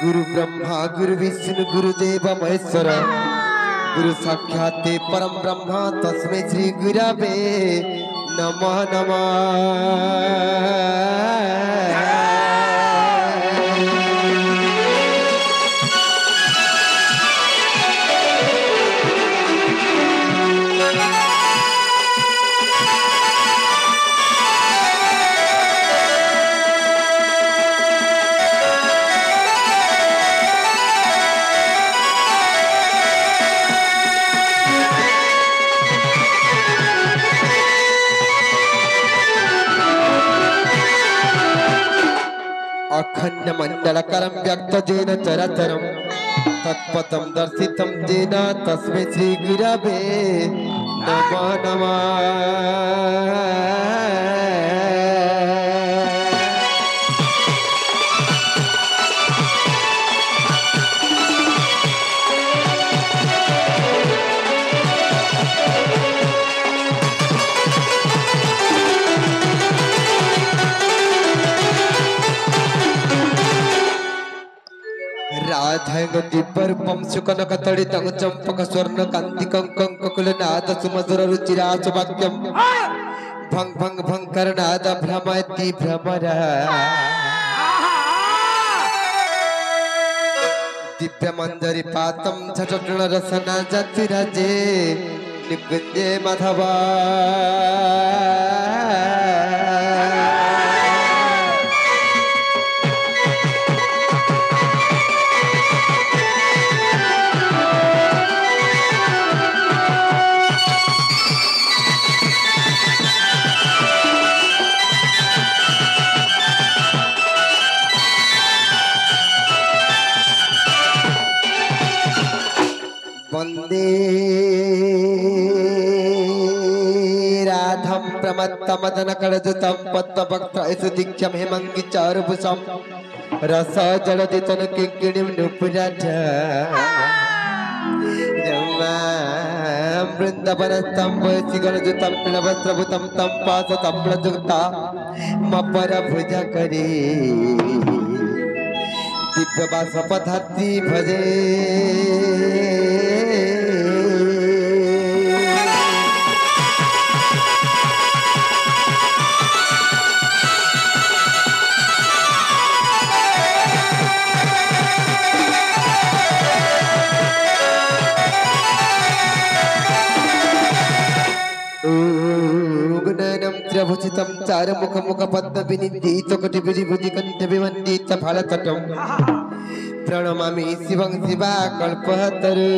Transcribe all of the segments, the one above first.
गुरु ब्रह्मा गुरु विष्णु गुरुदेव महेश्वर गुरु साक्षात् परम ब्रह्म तस्मै श्री गुरवे नमः नमः। अखंड मंडलकरं व्यक्तजेन चरचरं तत्पदं दर्शितं जेन तस्मै श्री गुरवे नमः नमः। राधांगदीपरूपं सुकनकतडितं चंपक स्वर्ण कांति कंकुलनाद सुमधुर रुचिरासवाक्यं भंग भंग भंग करनाद भ्रमति भ्रमरा दिव्य मंजरी पातं झटटण रसना जतिराजे निकुंजे माधवा। वंदे राधं प्रमत्तमदनकरजुतं पद्मभक्तैसुदीक्षं हेमङ्गिचारुभूषं रस जलदितन किङ्किणीं नुपुराढ्य वृन्दावनस्थं वैशिगलजुतं प्लवस्रभूतं तं पाशतम्लयुक्ता मपरभुजकरी दिव्यवासपदार्थी भजे। त्रिभुजितं चारुमुखमुखपद्मविनिधितकटिभुजिभुजिकण्ठविमण्डितफलतटं प्रणमामि शिवं शिवा कल्पतरु।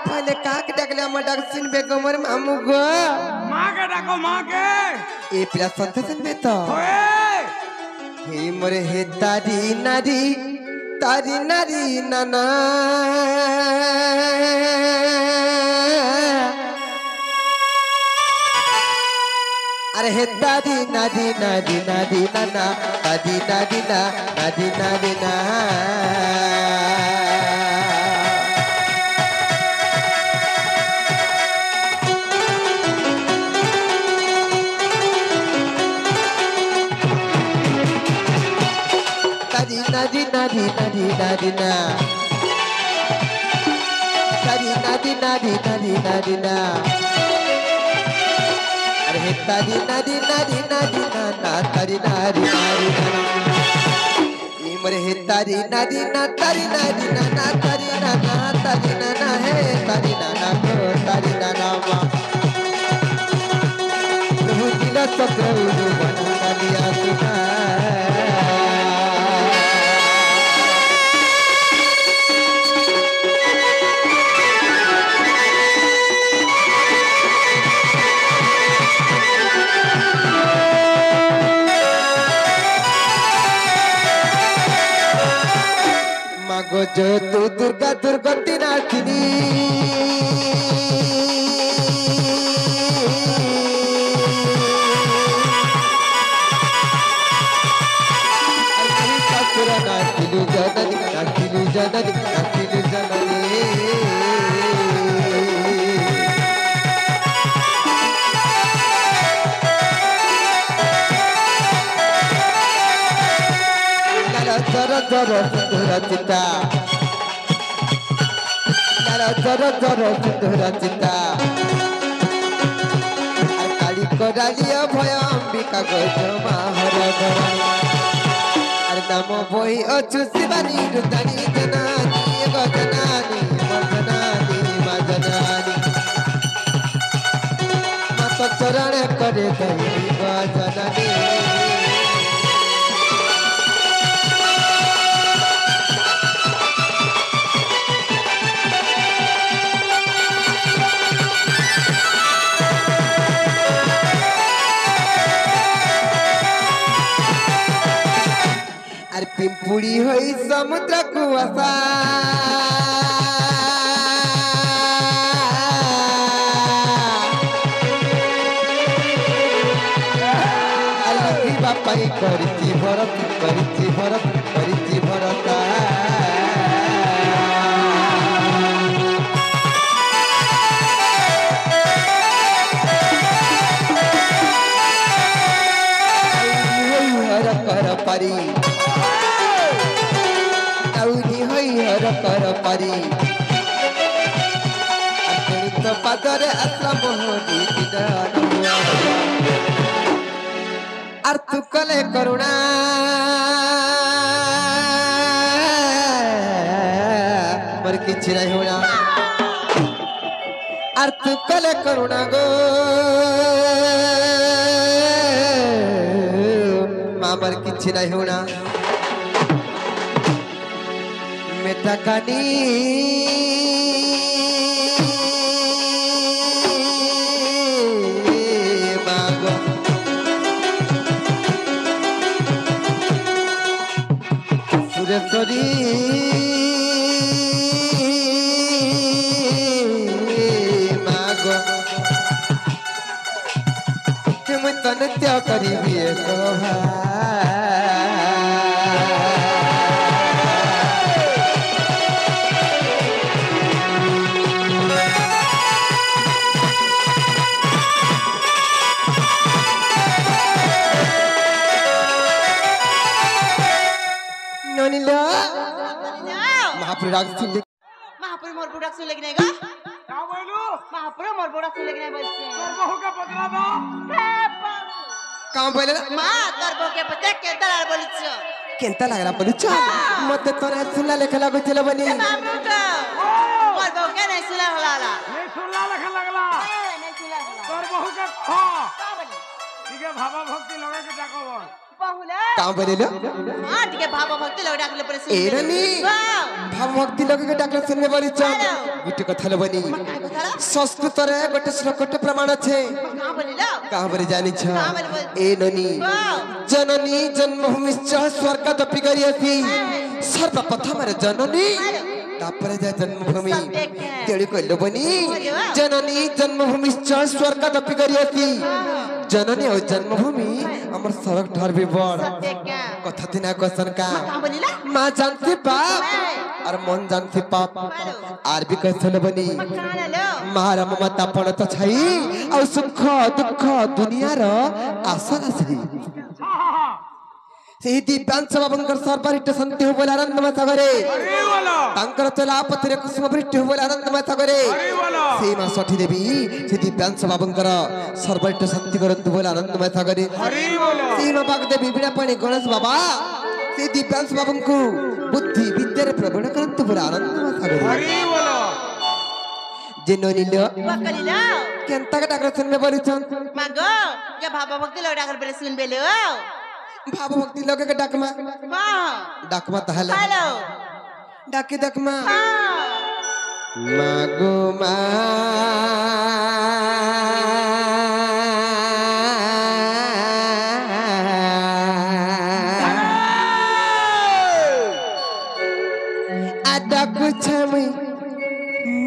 पहले काक डगला मडक्सिन बेगमर मामू गो मागे डाको मागे ए पिला संतसन बेतो हे मोरे हे तारी नारी नाना अरे हे तारी नारी नाना नारी ना ना अरे तारी नारी मरे हे तारी नारी ना हे तारी नाना माँ प्रभु दिला प्रभु बना दिया सुना। जो तू दुर्गा दुर्गति नाथिनी जर रचिता जर जर चिता काली करालिया भय अंबिका गजमा हर अरे नाम बही अछु शिवानी रुदानी जनानी गजनानी मजनानी मजनानी मत चरण करे गई गजनानी पिंपुड़ी होई समुद्र कुआसा अलगी बापाई करती भरत करती भरत करती भरता कर परी कर परी तो पादरे असला मोहनी और तू कले करुणा मर किछि नहीं होना और तू कले करुणा गो मां मर किछि नहीं होना मेटाकानी मागो सुरेश्वरी मागो तुम तो नृत्य करी शोभा महापुर मोर प्रोडक्शन लेके नहीं गा क्या बोलू महापुर मोर प्रोडक्शन लेके नहीं बसते तोर बहू के पतला बा काम बोले मां तोर बहू के पते के दलाल बोलिछ केंता लागला बोलिछ मते तोरा सुनला लेखा लागो चला बनी मोर बहू के नहीं सुनला हलाला नहीं सुनला लेखा लगला नहीं सुनला तोर बहू के हां का बोली ठीक है भावा भक्ति लगे के डाको बोल बहुला काम बोलेलो हां ठीक है भावा भक्ति लगे डाकले पर सुन एरनी भाव भक्ति लगे के डाकले सुनने वाली छ गुटी कथा ल बनी संस्कृत रे गोटे श्लोकटे प्रमाण छे का बोलिलो का बरे जानि छ ए ननी जननी जन्मभूमिश्च स्वर्गदपि गरियसी सर्वप्रथम रे जननी तापर जा जन्मभूमि तेली कहलो बनी जननी जन्मभूमिश्च स्वर्गदपि गरियसी जननी और जन्मभूमि हमर सड़क ठार भी बड़ कथा दिना क्वेश्चन का मां जानती पाप और मन जानती पाप आर भी क्वेश्चन बनी मारा ममता पण तो छई और सुख दुख दुनिया रो आशा आसी से दिव्यांश बाबंकर सर्वरिष्ट संति हो बोला आनंद में सागरे तांकर चलापतिर कुसुम वृष्टि हो बोला आनंद में सागरे से मां सठी देवी से दिव्यांश बाबंकर सर्वरिष्ट संति करंतु बोला आनंद में सागरे से मां बाग देवी बिना पानी गणेश बाबा से दिव्यांश बाबंकु बुद्धि विद्या रे प्रवण करंतु बोला आनंद में सागरे जे ननिलो बकलिलो केंता का डाकर सुन में बोलिछन मागो के भावा भक्ति लगे डाकले पर सुन बेलो भाव भक्ति लगे के डाकमा हां डाकमा तहले हेलो डाके डाकमा हां मागो मा आदा कुछ मैं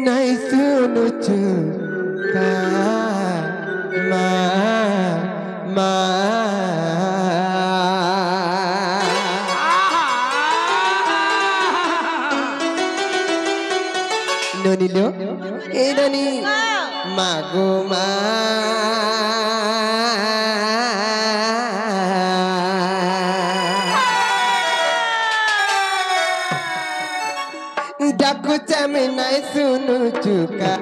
नहीं सुनु छु का मा मा ननिलो ए ननी मागो मा में नहीं सुनु चुका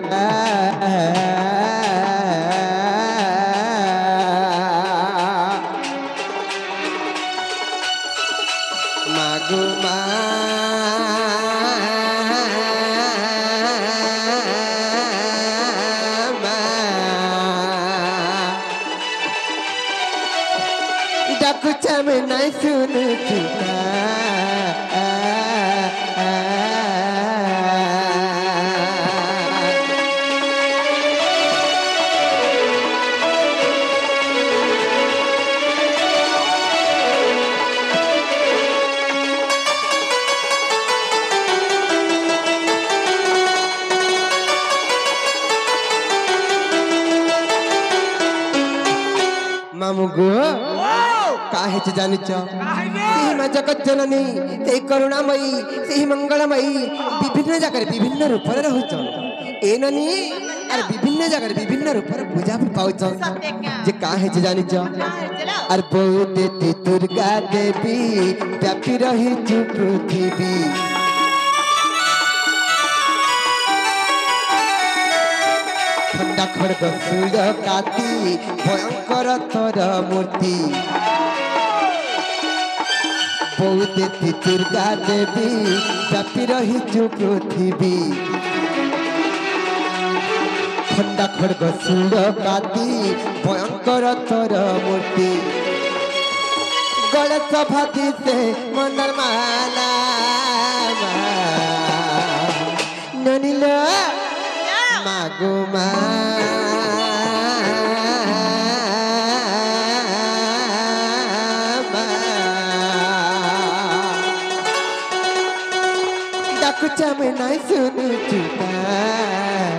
मागो कुछ में नहीं सुनु चुका मामू गो काहे जानी सीमा जगत जननी ते करुणामयी से मंगलमयी विभिन्न जगह विभिन्न रूप रहुच ए ननी अरे विभिन्न जगह विभिन्न रूप पूजा पाउच जे काहे जानी अरे बहुत दुर्गा देवी व्यापी रही पृथ्वी खंडा खड़ग सूर्य काती भयंकर थर मूर्ति बहुत दुर्गा देवी व्यापी रही पृथ्वी खंडा खड़ग सूर्य काती भयंकर थर मूर्ति गणेश भाती से मंदर माला ननील मागो कुछ में नहीं सुनु चुका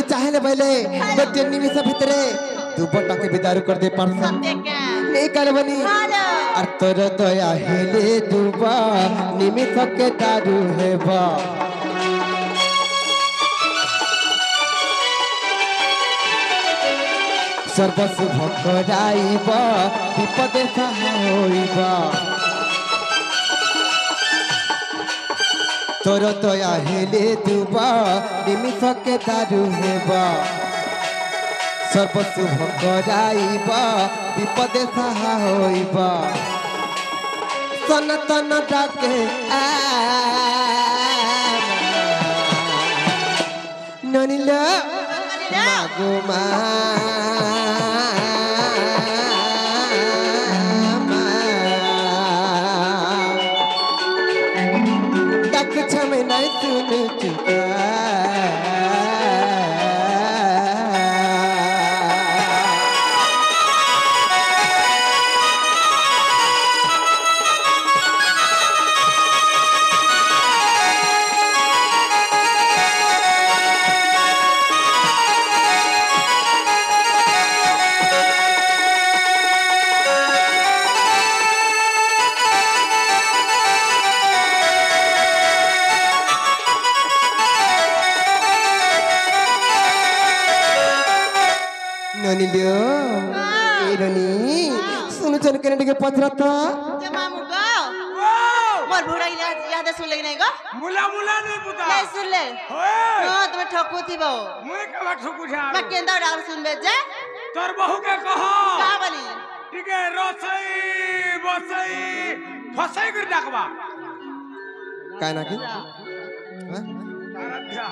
चाहे पहले गोटे निमिष भितर दुबटा के विदार कर दे नहीं करबनी और तोर दया हेले दुबा निमिष के दारू हेबा सर्वशुभ कराइबा विपदे सहायबा तोर दया हेले दुबा निमिष के दारू हेबा सर्वशुभ कराइबा विपदे सहायबा सनातन डाके ननील मागो में नहीं सुनु चुका ननीलियो ए ननी सुनु जन के नडी के पथरता जे मामू गो मोर बुढ़ा याद सुन ले नहीं गो मुला मुला नहीं पुता ले सुन ले हां तुम्हें ठकू थीबो मुई के ठकू छा मैं केंदा डाल सुन बे जे तोर बहू के कहो का बनी ठीक है रसई बसई फसई कर डाकबा काय ना की हां आराध्या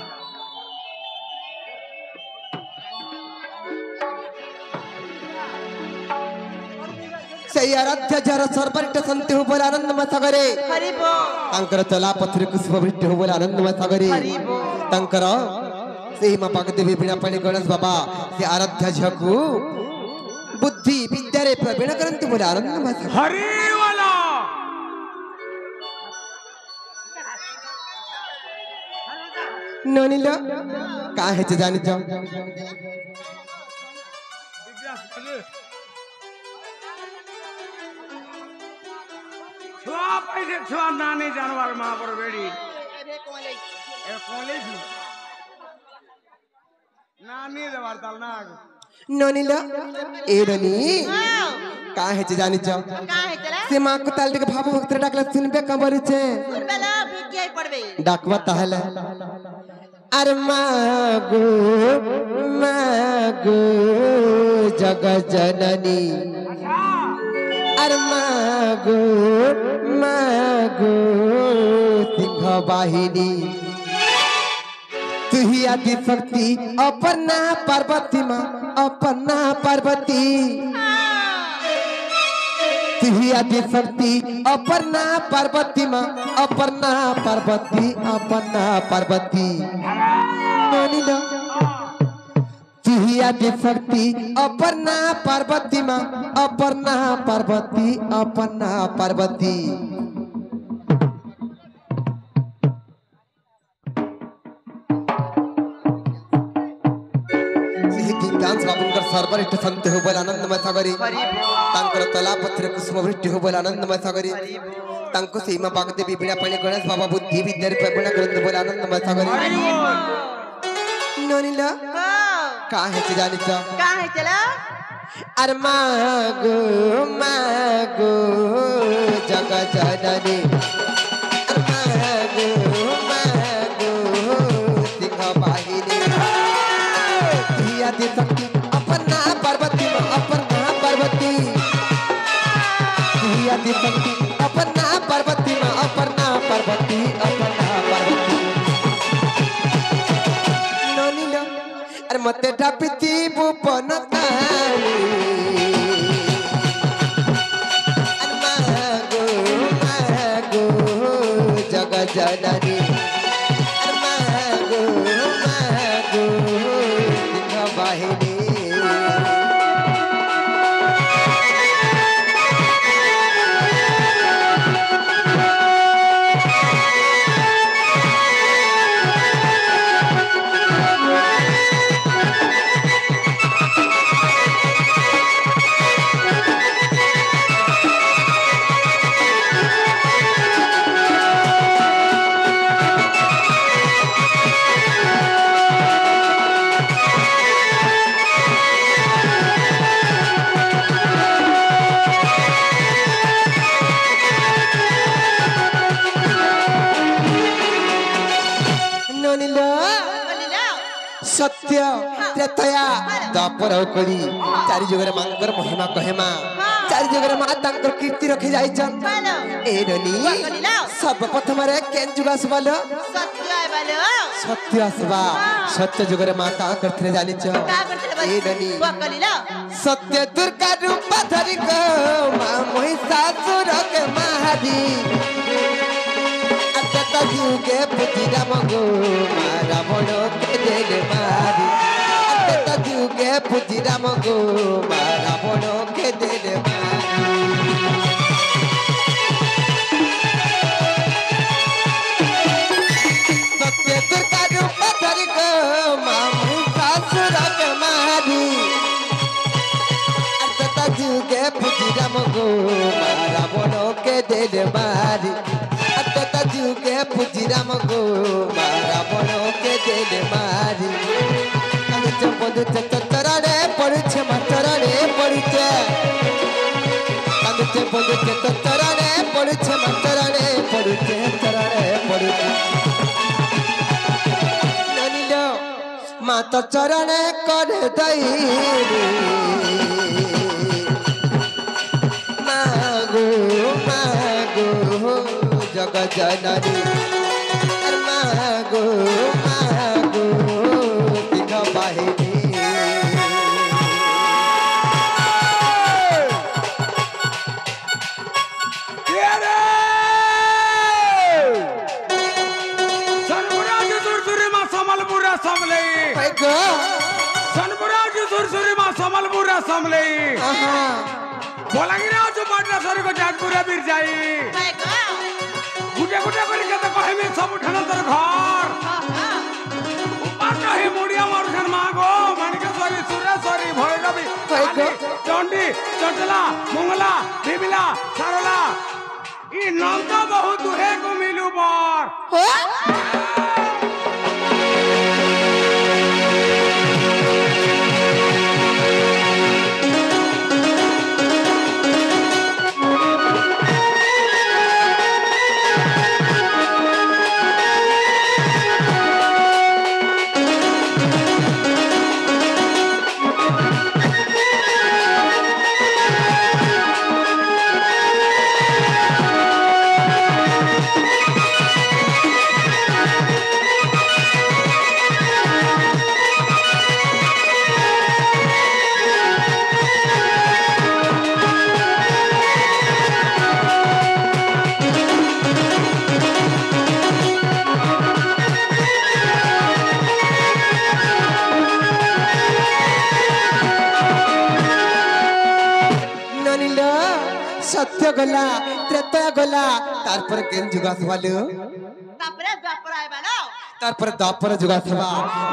सही आराध्य जर सर्वरिट संते हो बोल आनंदमय सागरे हरिबो तांकर चला पथरे कुसुमवृष्टि हो बोल आनंदमय सागरे हरिबो तांकर सेही मा पाक देवी बिना पानी गणेश बाबा से आराध्य झकु बुद्धि विद्या रे प्रवीण करंतु बोले आनंद मय सागर हरि वाला ननिल का है जानि छ छुआ पैसे छुआ नानी जानवर महापर बेड़ी अरे कोले ए कॉलेज नानी देवार ताल ना ननिल ए ननी का है जानि छ का है चला से मां को ताल के भाव भक्त डाकला सुनबे कबरी छे सुनबेला भिकियाई पड़बे डाकवा ताहले अरे मागो जग जननी अरे मागो सिंह वाहिनी तुही आदि शक्ति अपना पार्वती माँ अपना पार्वती तुही आदि शक्ति अपना पार्वती माँ अपना पार्वती अपना पार्वती ननिला तुही आदि शक्ति अपना पार्वती माँ अपना पार्वती अपना पार्वती सर्वर इष्ट संत हो बोल आनंदमय सागरी तांकर तला पत्र कुसुम वृष्टि हो बोल आनंदमय सागरी तांको सीमा बागदेवी बीणा पाणी गणेश बाबा बुद्धि विद्या प्रवीण ग्रंथ बोल आनंदमय सागरी ननिला का है जानि छ का है चला अरे मागो जग जननी मागो सिंह वाहिनी आदि शक्ति अपना पार्वती अपना पार्वती आदि शक्ति अपना पार्वती अपना पार्वती अपना पार्वती ननिल अरे मते ढापिती भुवन ताली मागो जग जननी मागो सिंह वाहिनी सत्य त्रेतया द्वापर करी चारि जुगरे मांकर महिमा कहेमा चारि जुगरे मां तांकर कीर्ति रखि जाइछन ए ननी सर्वप्रथम रे केन जुग आसबाल सत्य आसबा सत्य जुगरे मां का करथले जानि छ ए ननी सत्य दुर्गा रूप धरि को मां महिषासुर के मारी अतता जुगे पुति राम गो रावण के देले मारी अतता जुगे पुति राम गो रावण के देले मारी सत्य दुर्गा रूप धरि को मां महिषासुर के मारी अतता जुगे पुति राम गो रावण के देले मारी जुगे पुजी राम गो रावण के देले मारी कांच बंधु चतरणे पड़ुछे मातरणे पड़ुछे कांच बंधु चतरणे पड़ुछे मातरणे पड़ुछे चरणे पड़ुछे ननिलो माता चरणे करे दई मागो जग जननी मागो सिंह वाहिनी सनपुराज सुरसुरी मां समलपुरा समले सनपुराज सुरसुरी मां समलपुर समले आहा बोलांगिरे जो पाटना सरी को जाजपुर बीर जाई गुटे गुटे करी के तो कहमे सब उठाना तर घर पाटा हे मुड़िया मारुछन मागो माणिकेश्वरी सुरेश्वरी भैरवी चंडी चंचला मंगला बिबिला सरला ई नंद बहुत दुहे को मिलू बर सत्य गला त्रेता गला तारपर केन जुगा सवालो तापरे द्वापर आय बालो तारपर द्वापर जुगा सवा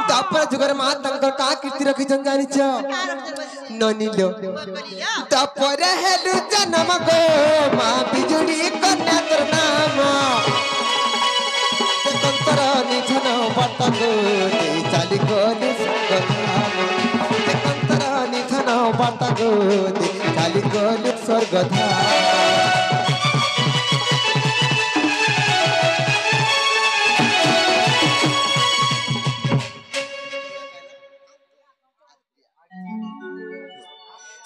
द्वापर जुगर मा तंकर का कीर्ति रखि जन जानि छ ननिलो द्वापर हेलु जन्म गो मा बिजुडी कन्या तर नाम तंतर निधन बटको दे चाली गोले संगधाम तंतर निधन बटको दे चाली गोले स्वर्गधाम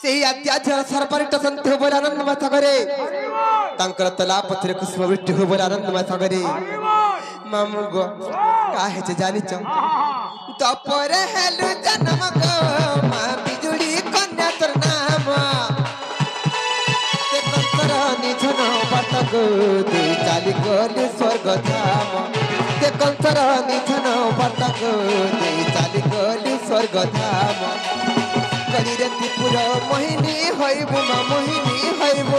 सेही अत्याचार सरपरिट संत होबर आनंदमय सागरे तांकर तला पथरे कुसुम वृष्टि होबर आनंदमय सागरे मामू गो काहे जे जानि छ तपर हेलु जन्म गो मा बिजुडी कन्या तर नाम ते कंतर निधन बटको दे चाली गोले स्वर्ग धाम ते कंतर निधन बटको दे चाली गोले स्वर्ग धाम करिरे त्रिपुर मोहिनी होइबो मा मोहिनी होइबो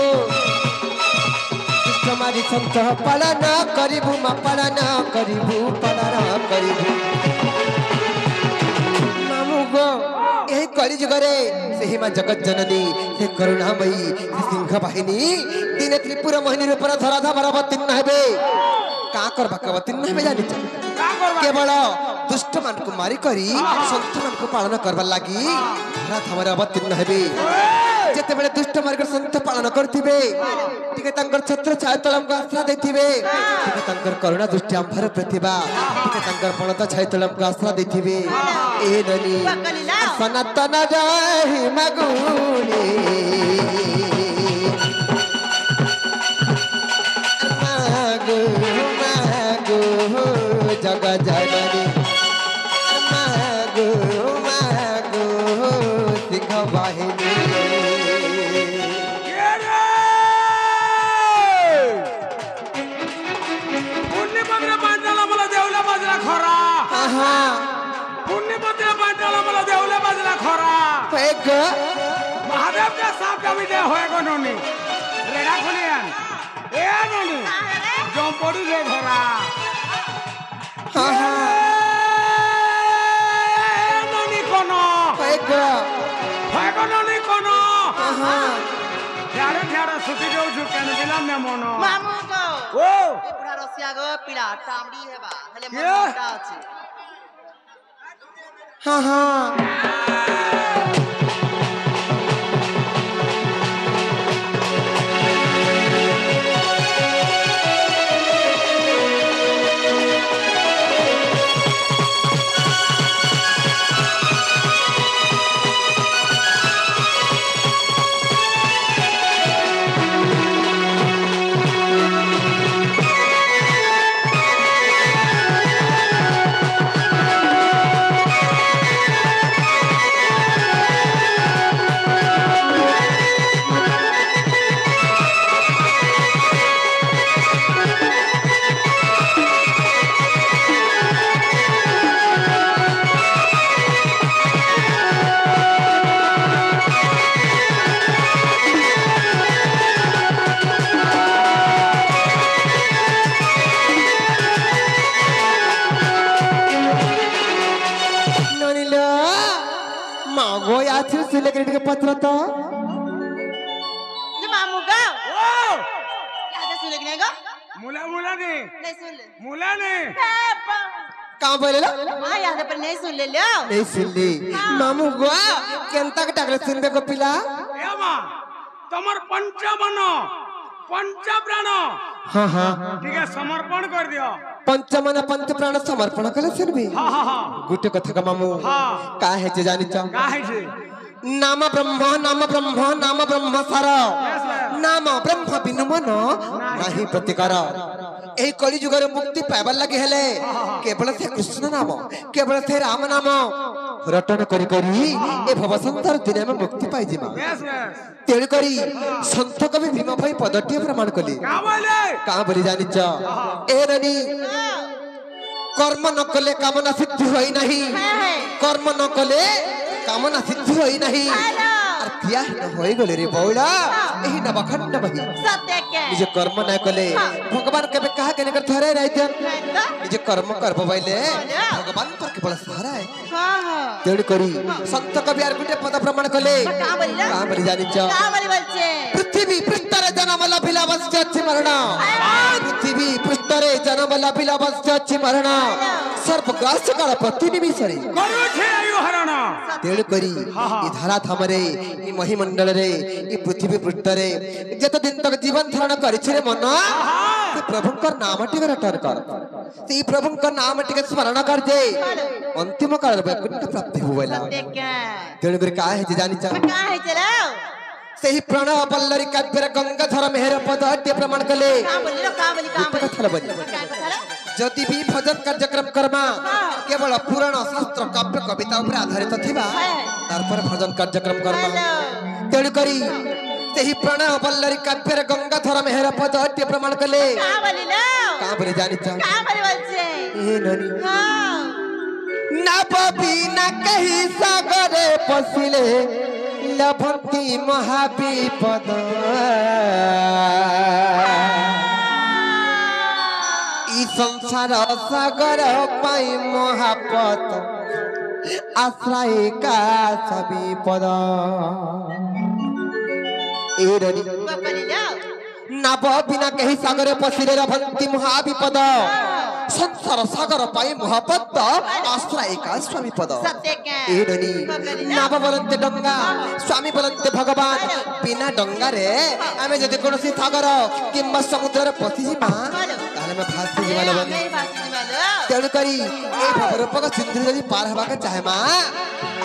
कृष्णमारी संत पालन करिबु मा पालन करिबु मामू गो ए कलि जुगरे सेही मा जगत जननी से करुणामयी से सिंह बाहिनी दिन त्रिपुर मोहिनी रूपर धरा धामर अवतीर्ण हेबे का करबा के अवतीर्ण हेबे जानि छ केवल दुष्ट मान को मारी करी संत मान को पालन करबा लागि धरा धामर अवतीर्ण हेबे जेते बेले दुष्ट मार्ग संत पालन करथिबे टिके तंकर छत्र छाय तलम को आश्रय देथिबे टिके तंकर करुणा दृष्टि अंबर प्रतिभा टिके तंकर पणत छाय तलम को आश्रय देथिबे ए ननी सनातन रहि मगुनी मागो मागो जग जननी मागो मागो सिंह बाहिनी महादेव के साथ का विजय होएगा नोनी रेडा खुलियन ए नोनी जंपड़ी ले धरा नोनी कोनो होएगा नोनी कोनो ध्यारे सुती देउ जुकेन दिलाम ने मनो मामू गो ओ पुरा रसिया गो पिला टामडी हेबा हेले मनटा अछि हां हां कि ଟିକେ ପତ୍ର ତ जे मामू का ओ क्या सुन लेकिन आएगा मुला मुला ने नहीं सुन ले मुला ने କାଁ ବୋଲେଲା हां याद पर नहीं सुन ले लो नहीं सुनली मामू गुआ केनता के टाकले सुनबे को पिला ए मां तमर पंचमन पंचप्राण हां हां ठीक है समर्पण कर दियो पंचमन पंच प्राण समर्पण कले सुनबी हां हां हां गुटे कथा का मामू हाँ। का है जे जानि छ का है जे नाम ब्रह्म सार नाम ब्रह्म बिनु मन नाही प्रतिकार एही कली जुगर मुक्ति पाइबार लगे हेले केवल से कृष्ण नाम केवल से राम नाम रटन करी करी ए भवसंतर दिने में मुक्ति पाइ जिमा यस यस तेल करी संत कवि भीम भाई पदटी प्रमाण कली का बोले का बोली जानि छ ए रनी कर्म न कले कामना सिद्धि होई नहीं कर्म न कले कामना सिद्धि होई नहीं और किया न होई गले रे बौला एही न बखंड बही सत्य के निजे कर्म न कले भगवान केबे कहा के कर थरे रहते निजे कर्म करब बैले भगवान पर केवल सहारा है हां हां तेड़ करी संत कवि आर गुटे पद प्रमाण कले का बोलिला का बोली जानि छ का बोली बोलछे पृथ्वी पृष्ठरे जन्म लभिला वस्यछि मरण पृथ्वी पृष्ठरे जन्म लभिला वस्यछि मरण सर्वग्रास काल प्रति निमिषरे करू छे आयु हरण तेड़ करी ई धारा थामरे ई महिमंडल रे ई पृथ्वी पृष्ठरे जत दिन तक जीवन धारण करिछे रे मन ते प्रभुकर नाम टिके रटन कर ते ई प्रभुकर नाम टिके स्मरण कर जे अंतिम काल वैकुंठ प्राप्ति होवेला सत्य के तेड़ करी का है जे जानि छ का है चलो सेही प्रणव पल्लरी काव्यर गंगाधर मेहर पद अट्य प्रमाण कले का बोली कथा बनी का कथा जदि भी भजन कार्यक्रम करमा केवल पुराण शास्त्र काव्य कविता ऊपर आधारित थिबा तार पर भजन कार्यक्रम करमा तेणु करी सेही प्रणव पल्लरी काव्यर गंगाधर मेहर पद अट्य प्रमाण कले का बोलिला का बोले जानि छ का बोली बोलछे ए ननी हां ना पबी ना कही सागरे पसिले लभंती महाविपद ई संसार सागर पाई महापत आश्रय का सभी पद ए रनी का बोलिला नाभ बिना कहीं सागर पसिरे लभंती महाविपद संसार सागर पाई महापत आश्रय का स्वामी पद सत्य के ए रनी नाभ बोलते डंगा स्वामी बोलते भगवान बिना डंगा रे आमे जदि कोनोसी सागर किंबा समुद्र रे पसी जिमा ताले में फासी जिमा लबनी नहीं भाषी वालो तेणु करी ए भवरूपक सिंधु जदि पार हवा के चाहे मा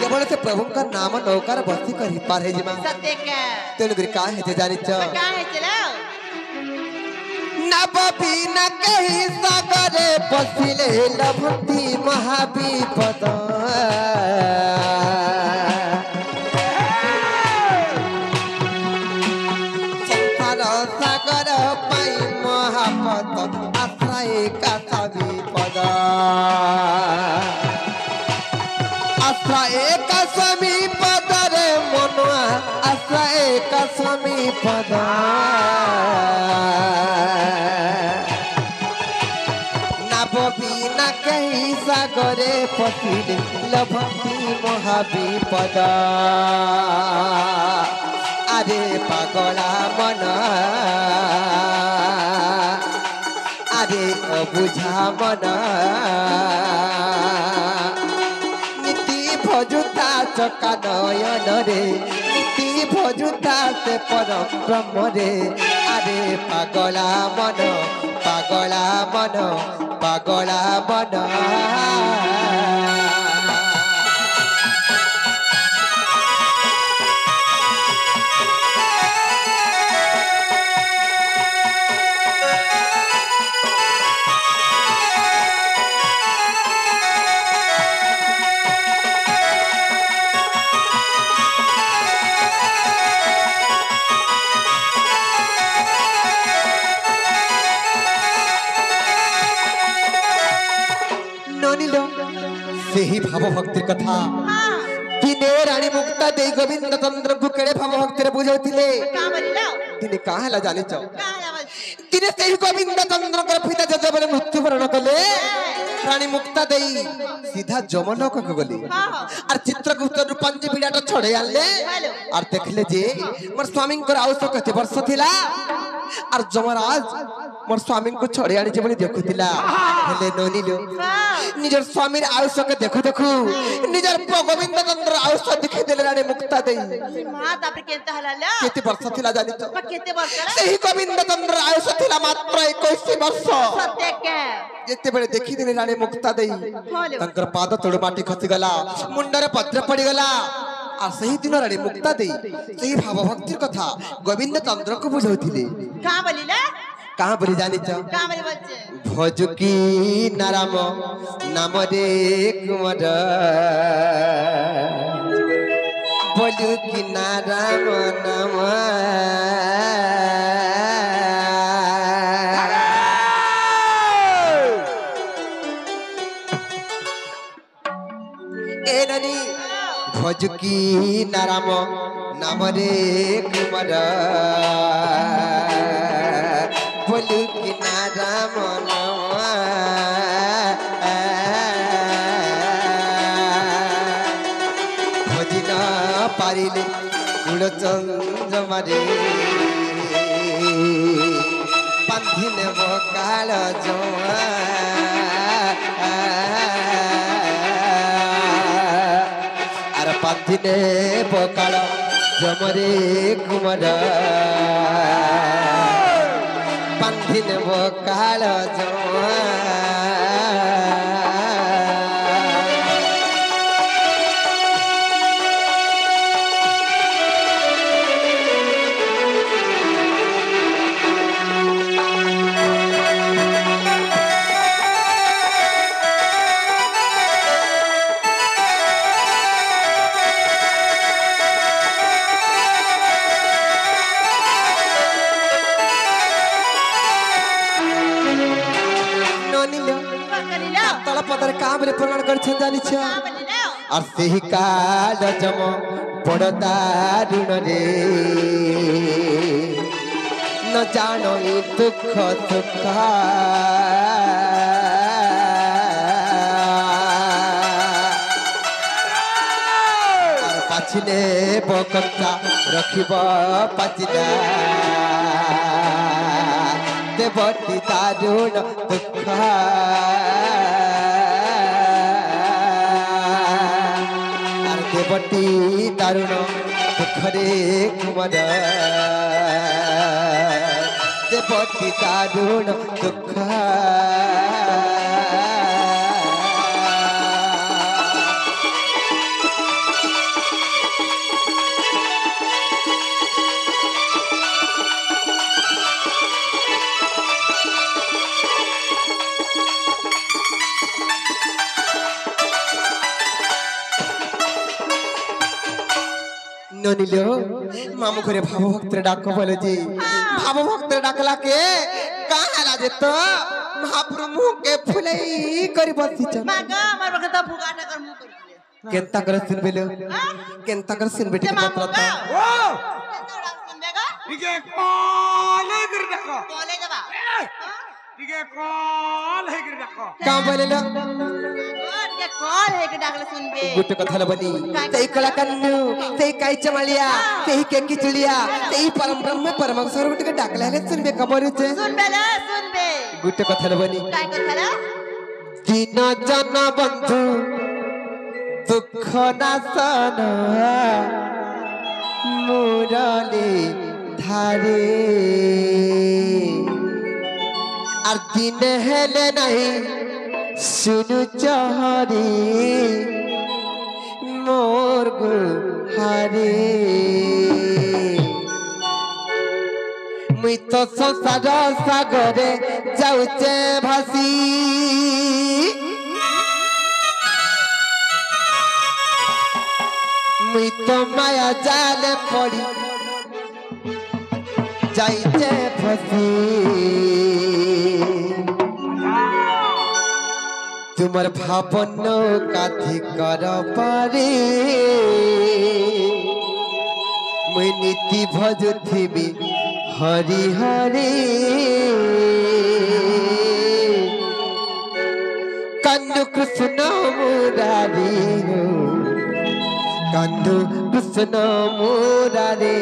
केवल से प्रभु का नाम नौकार बसी करी पार है जिमा सत्य के तेणु करी का है जे जानि छ का है चलो नभ बिना कहीं सागरे पसिले लभंती महाविपद संसार सागर पाई महापत आश्रय का सभी पद आश्रय का स्वामी पद रे मनुआ आश्रय का स्वामी पद बिना कहीं सागरे पसिले लभंती महाविपद अरे पागला मन अरे अबुझा मन नीति भजुता चका नयन रे नीति भजुता से परम ब्रह्म रे अरे पागला मन पागला मन पागला मन सेही भाव भक्ति कथा दिने रानी मुक्ता दे गोविंद चंद्र को केड़े भाव भक्ति रे बुझौथिले का बोलिला दिने काहला जानि छ का बोल दिने सेही गोविंद चंद्र कर पिता जजबले मृत्यु वरण कले रानी मुक्ता देई सीधा जमलोक को गली और चित्रगुप्त रूपंज बिड़ाटा छड़े आनले और देखले जे मोर स्वामी को आयुष कते वर्ष थिला और जमराज मोर स्वामी को छड़े आनी जे बोली देखुतिला हेले ननिलो निजर स्वामी आयुष के देखो देखो निजर गोविंद चंद्र आयुष दिखे देले रानी मुक्ता देई मां तापर केते हलाला केते वर्ष थिला जानि तो केते वर्ष सही गोविंद चंद्र आयुष थिला मात्र 21 वर्ष सत्य के जेते बेले देखि देले रानी मुक्ता देई तंकर पाद तोड़ माटी खसी गला मुंडरे पत्र पड़ी गला आ सही दिन रानी मुक्ता देई सही भाव भक्ति कथा गोविंद चंद्र को बुझौथिले का बोलिला कहां बोली जानि छ का बोली बच्चे भजकी नाराम नाम रे कुमार बोलू की नाराम नाम ए ननी भजकी नाराम नाम रे कुमार बोलू की नाराम नाम भजिन पारिले कुलचंद्र मारे पांधिने बकाल जमा आर पांधिने बकाल जमरे कुमार पांधिने बकाल जमा कामरे प्रमाण कर जानी छ और सही काल जम पड़ता ऋण रे न जानो दुख सुख और पाछिले बकता रखिब पाचिला देवती दारुण दुख देवती दारुण दुखरे कुमार देवती दारुण दुख ननिलो मामू घरे भाव भक्त डाक बोले जी भाव भक्त डाकला के काला जे तो महाप्रभु के फुलई करी बसी छ मागा मार बखत फुगाटा कर मुंह कर केंता कर सुन बेलो केंता कर सुन बेटी पत्रता ओ सुनबेगा इके कॉले गिर डाको बोले जबा इके कॉल है गिर डाको का बोलेलो के कॉल है के डाकले सुनबे गुट कथा बनी तई कला कन्नु तई काई चमलिया तई के किचलिया तई परम ब्रह्म परमेश्वर गुट के डाकले ले सुनबे कबर छे सुनबे गुट कथा बनी काय कथा दिन जन बंधु दुख नासन मुरली धारे और दिन हेले नहीं सुनु चहरी मोर गुहारे मुई तो संसार सागरे जाऊचे भासी मुई तो माया जाले पड़ी जाइचे फसी तुमर भावन काथी कर पारे मुई नीति भजुथिबी हरि हरि কান্দু কৃষ্ণ মুরারি গো কান্দু কৃষ্ণ মুরারি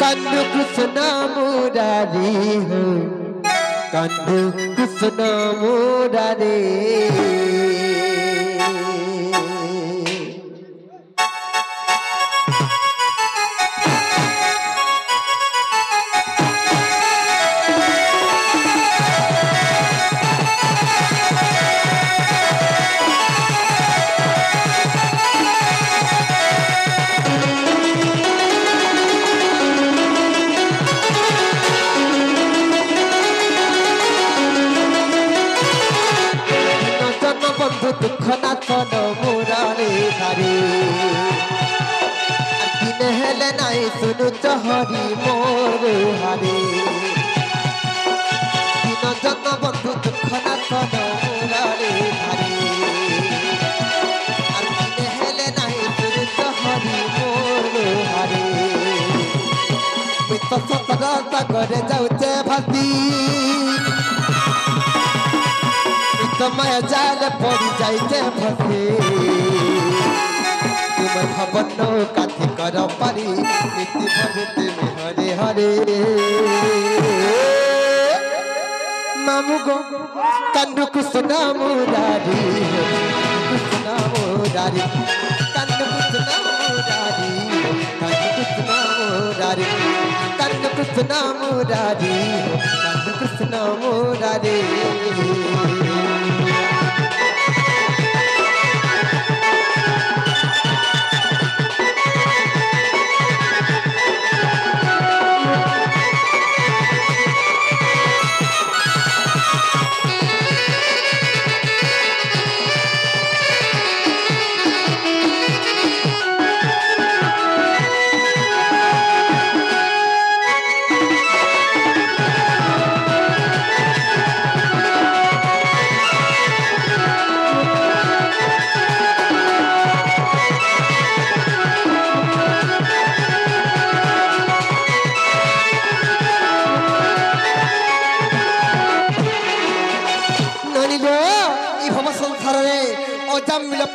কান্দু কৃষ্ণ মুরারি গো কান্দু কৃষ্ণ মুরারি দুঃখ নাচন মুরারি ধারে দিনে হেলে নাই শুনু চহরি মোর হারে দিন জন বন্ধু দুঃখ নাচন মুরারি ধারে আর দিনে হেলে নাই শুনু চহরি মোর হারে মিত সতর সাগরে যাউছে ভাসি समय जाल पड़ी जाइते फसे तुम भवनो काथी कर पारी नीति भवित में हरे हरे मामू गो कंदु कुसुना मुरारी कुसुना मुरारी कंदु कुसुना मुरारी कंदु कुसुना मुरारी कंदु कुसुना मुरारी कंदु कुसुना मुरारी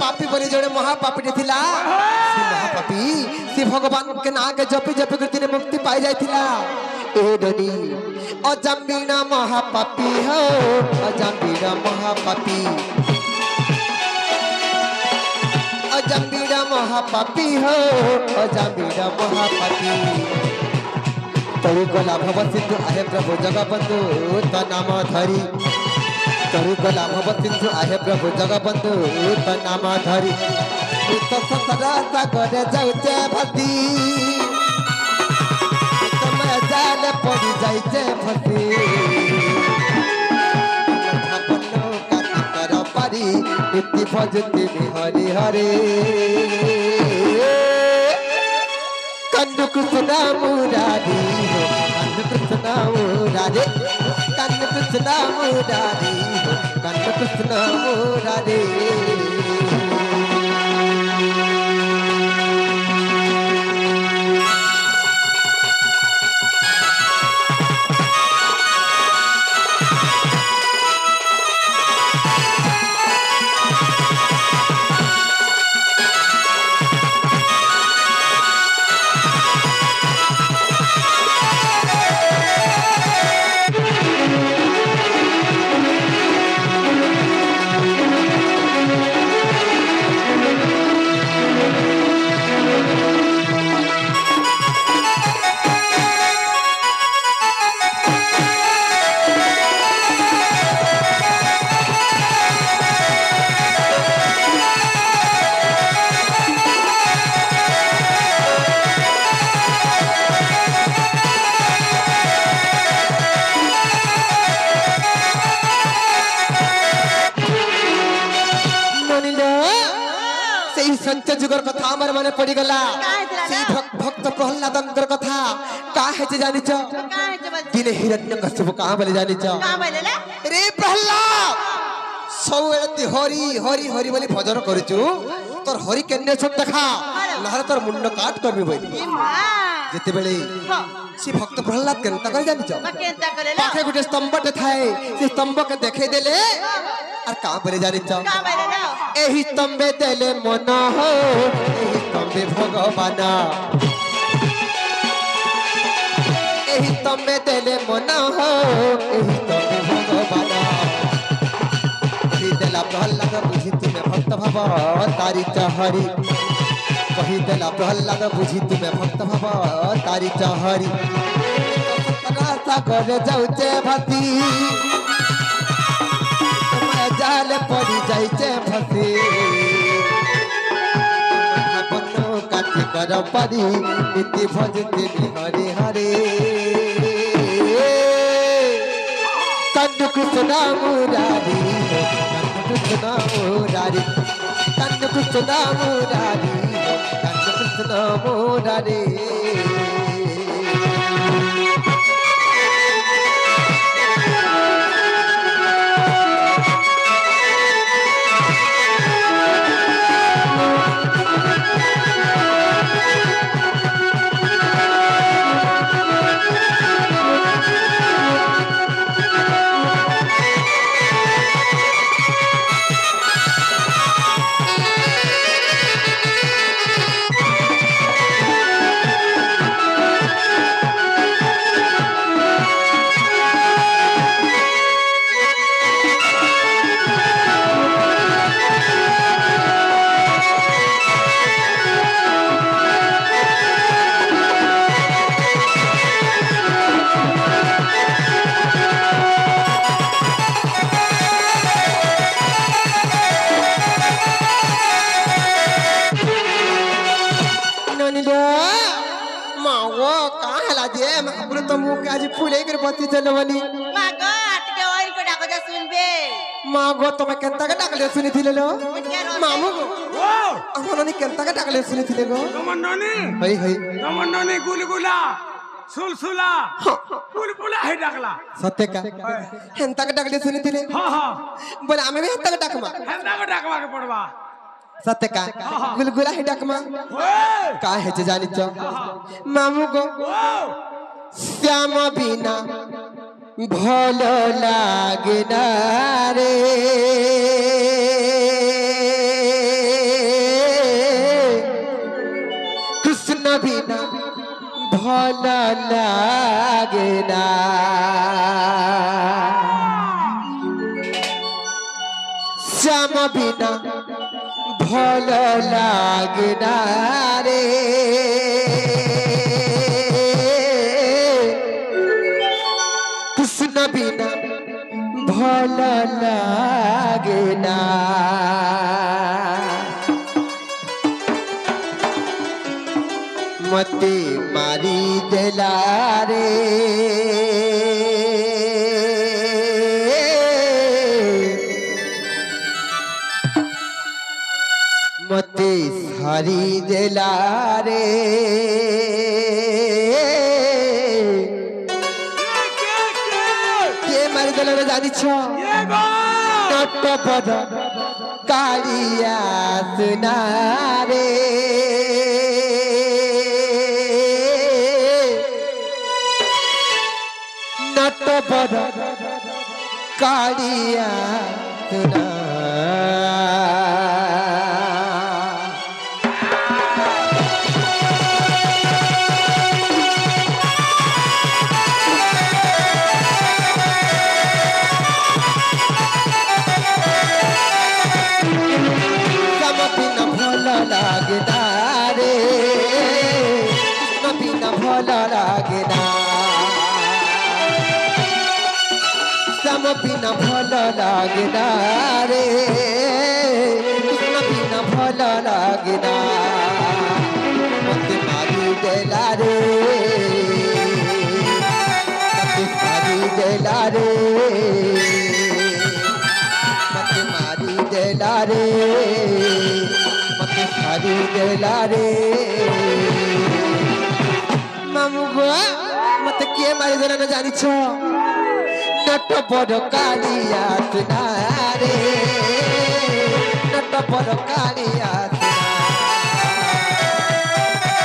पापी बने जड़े महापापी थिला महापापी से भगवान के नाग जपी जपी कर तिने मुक्ति पाई जाइथिला ए डनी अजम्बीना महापापी हो अजम्बीना महापापी अजम्बीना महापापी हो अजम्बीना महापापी तरी गला भव सिंधु आहे प्रभु जगबंधु त नाम धरी तरी गला भव सिंधु आहे प्रभु जगबंधु त नाम धरी तो सतरा सागर जाउचे भती समय जाल पड़ी जाइचे फसी भवनो काटी कर पारी नीति भजती हरि हरे कंदु कृष्ण मुरारी कंदु कृष्ण मुरारी कंदु कृष्ण मुरारी कंदु कृष्ण मुरारी संत जुगर कथा हमर माने पड़ी गला से भक्त प्रहलादंकर कथा का है जे जानि छ का है जे बल दिन हिरण्यकश्यप कहां बोले जानि छ का बोलेला रे प्रहलाद सौरती हरि हरि हरि बोली भजन करछु तोर हरि केने छ देखा नहर तोर मुंड काट करबी बोली ए मां ଯେତେବେଳେ ହଁ ସେ ଭକ୍ତ ପ୍ରହ୍ଲାଦ କେନ୍ତା କରି ଜାଣିଛ ମା କେନ୍ତା କଲେ ଲ ପାଖେ ଗୋଟେ ସ୍ତମ୍ଭଟେ ଥାଏ ସେ ସ୍ତମ୍ଭକେ ଦେଖେଇ ଦେଲେ আর কাঁ বলে জানিছ কা বাইরে ল এই স্তম্ভে দেলে মন হো এই স্তম্ভে ভগবান এই স্তম্ভে দেলে মন হো এই স্তম্ভে ভগবান কহিদেলা প্রহ্লাদ বুঝি তুমি ভক্ত ভাব তারি চাহরি কহিদেলা প্রহ্লাদ বুঝি তুমি ভক্ত ভাব তারি চাহরি সাগরে যাউছে ভাতি জাল পড়ি যাইছে ফাঁসি বনো কাঠি কর পারি নীতি ভজতে হরে হরে কান্নু কুসনা মুরারি কান্নু কুসনা মুরারি কান্নু কুসনা মুরারি কান্নু কুসনা মুরারি মা গো আটকে ওই কো ডাকো যা শুনবে মা গো তুমি কেনতাকে ডাকলে শুনিছিলে লো মামু গো ও আমননি কেনতাকে ডাকলে শুনিছিলে গো তোমার ননি হই হই তোমার ননি গুলগুলা সুলসুলা বুলবুলা হে ডাকলা সত্যকা হেনতাকে ডাকলে শুনিছিলে হ্যাঁ হ্যাঁ বলে আমি হেনতাকে ডাকমা হেন্দাকে ডাকবাকে পড়বা সত্যকা গুলগুলা হে ডাকমা ওই কা হেছে জানিছ মামু গো ও শ্যাম বিনা ভাল লাগে না রে কৃষ্ণ বিনা ভাল লাগে না শ্যাম বিনা ভাল লাগে না রে কৃষ্ণ বিনা ভাল লাগে না মতে মারি দেলা রে মতে সারি দেলা রে কে মারি দেলা রে জানিছ নটপদ কালিয়া সুনারে নটপদ কালিয়া সুনা লাগে না রে কৃষ্ণ বিনা ভাল লাগে না শ্যাম বিনা ভাল লাগে না রে কৃষ্ণ বিনা ভাল লাগে না মতে মারি দেলা রে মতে মারি দেলা রে মতে মারি দেলা রে মতে সারি দেলা রে মামু গো মতে কে মারি দেলা না জানিছ নট বড় কালিয়া তুনা রে নট বড় কালিয়া তুনা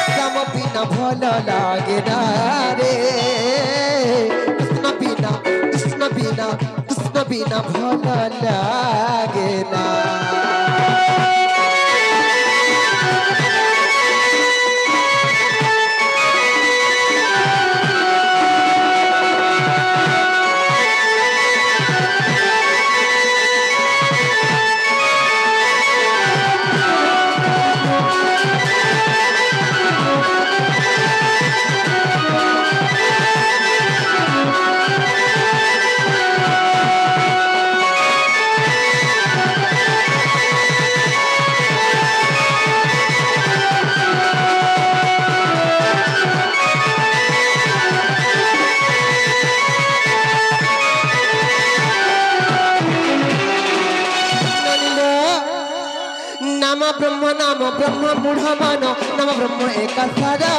শ্যাম বিনা बिना भला लागे ना रे कृष्ण बिना भला लागे ना नाम ब्रह्म मूढ़ मानो नाम ब्रह्म एक सारा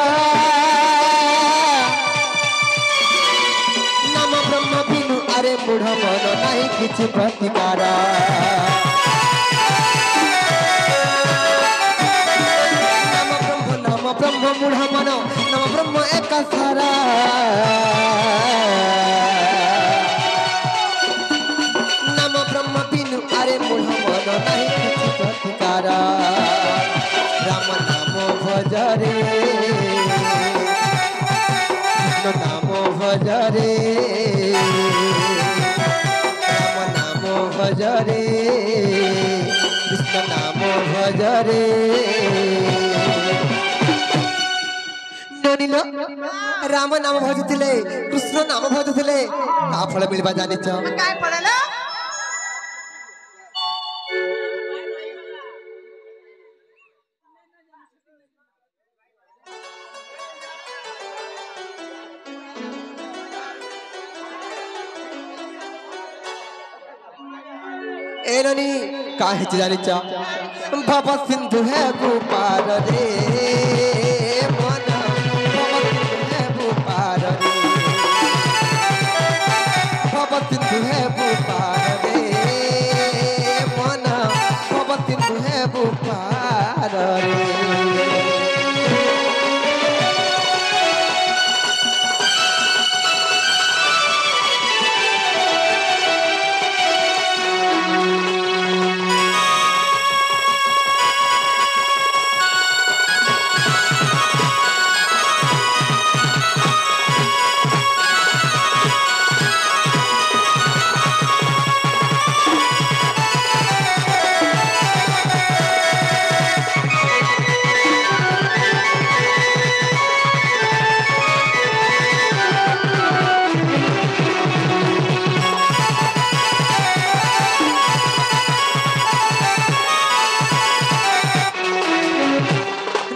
नाम ब्रह्म बिनु अरे मूढ़ मानो नहीं किछ प्रतिकारा नाम ब्रह्म मूढ़ मानो नाम ब्रह्म एक सारा नाम ब्रह्म बिनु अरे मूढ़ मानो नहीं किछ प्रतिकारा राम नाम भज रे कृष्ण नाम भज रे राम नाम भज रे कृष्ण नाम भज रे ननिलो राम नाम भजुथिले कृष्ण नाम भजुथिले का फल मिलबा जानिछ काय पडला एननी काहे जानिचा बाबा सिंधु है भूपार रे मन बाबा सिंधु है भूपार रे बाबा सिंधु है भूपार रे मन बाबा सिंधु है भूपार रे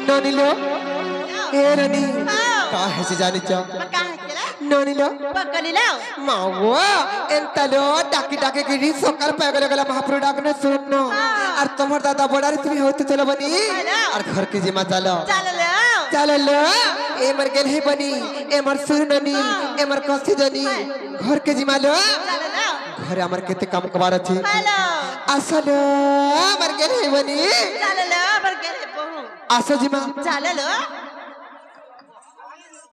ननिलो एरनी काहे से जानिचा ननिलो पकलिला मावो एंतलो डाकी डाके गिरी सकाळ पागल गला महाप्रभु डाकने सुननो और तमर दादा बडारी तुम्ही होते चलो बनी और घर के जिम्मा चलो चलो ए मर गेल है बनी ए मर सुरननी ए मर कसी जनी घर के जिम्मा लो घर हमर केते काम कबार अछि असलो मर गेल है बनी चाललो बर गेल बहु आसो जिम्मा चाललो